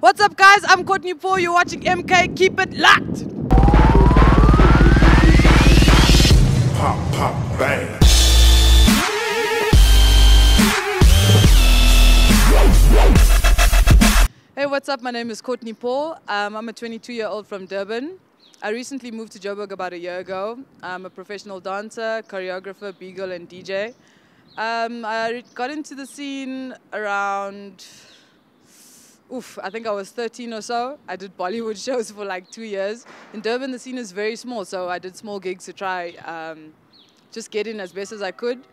What's up, guys? I'm Courtney Paul. You're watching MK. Keep it locked. Pop, pop, bang. Hey, what's up? My name is Courtney Paul. I'm a 22-year-old from Durban. I recently moved to Joburg about a year ago. I'm a professional dancer, choreographer, beagle, and DJ. I got into the scene around, I think I was 13 or so. I did Bollywood shows for like 2 years. In Durban, the scene is very small, so I did small gigs to try just get in as best as I could.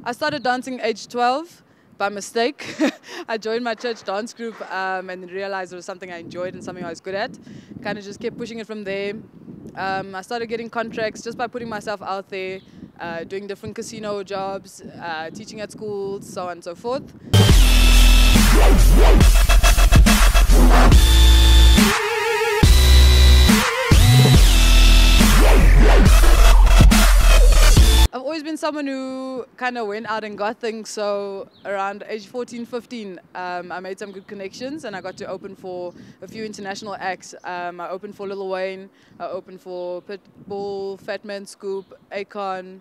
I started dancing age 12 by mistake. I joined my church dance group and then realized it was something I enjoyed and something I was good at. Kind of just kept pushing it from there. I started getting contracts just by putting myself out there, doing different casino jobs, teaching at schools, so on and so forth. I've always been someone who kind of went out and got things, so around age 14, 15, I made some good connections and I got to open for a few international acts. I opened for Lil Wayne, I opened for Pitbull, Fat Man Scoop, Akon,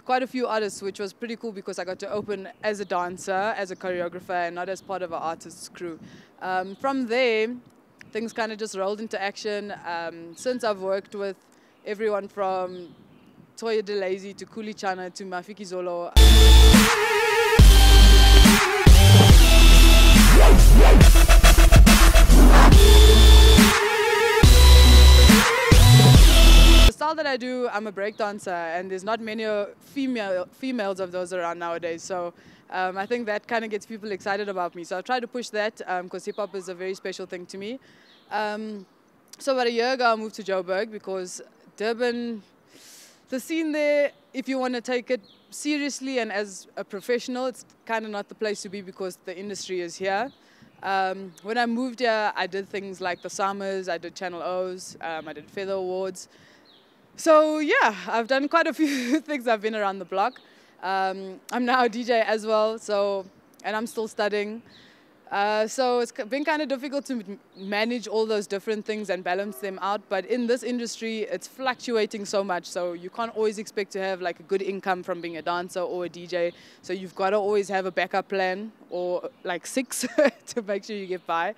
quite a few artists, which was pretty cool because I got to open as a dancer, as a choreographer, and not as part of an artist's crew. From there, things kind of just rolled into action. Since I've worked with everyone from Toya Delazy to Kuli Chana to Mafiki Zolo. The style that I do, I'm a break dancer, and there's not many females of those around nowadays. So I think that kind of gets people excited about me. So I try to push that because hip hop is a very special thing to me. So about a year ago, I moved to Joburg because Durban, the scene there, if you want to take it seriously and as a professional, it's kind of not the place to be because the industry is here. When I moved here, I did things like the Summers, I did Channel O's, I did Feather Awards. So yeah, I've done quite a few things. I've been around the block. I'm now a DJ as well, and I'm still studying. So it's been kind of difficult to manage all those different things and balance them out. But in this industry, it's fluctuating so much. So you can't always expect to have like a good income from being a dancer or a DJ. So you've got to always have a backup plan or like 6 to make sure you get by.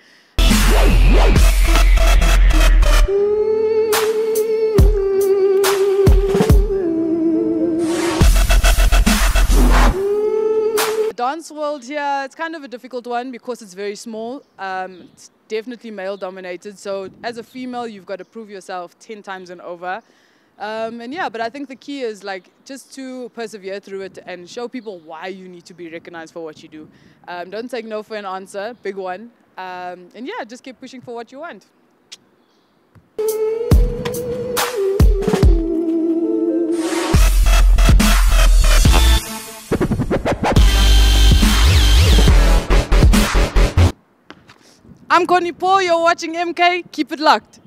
Dance world here, it's kind of a difficult one because it's very small. It's definitely male dominated. So as a female, you've got to prove yourself 10 times and over. And yeah, but I think the key is like just to persevere through it and show people why you need to be recognized for what you do. Don't take no for an answer, big one. And yeah, just keep pushing for what you want. I'm Courtney Paul, you're watching MK, keep it locked.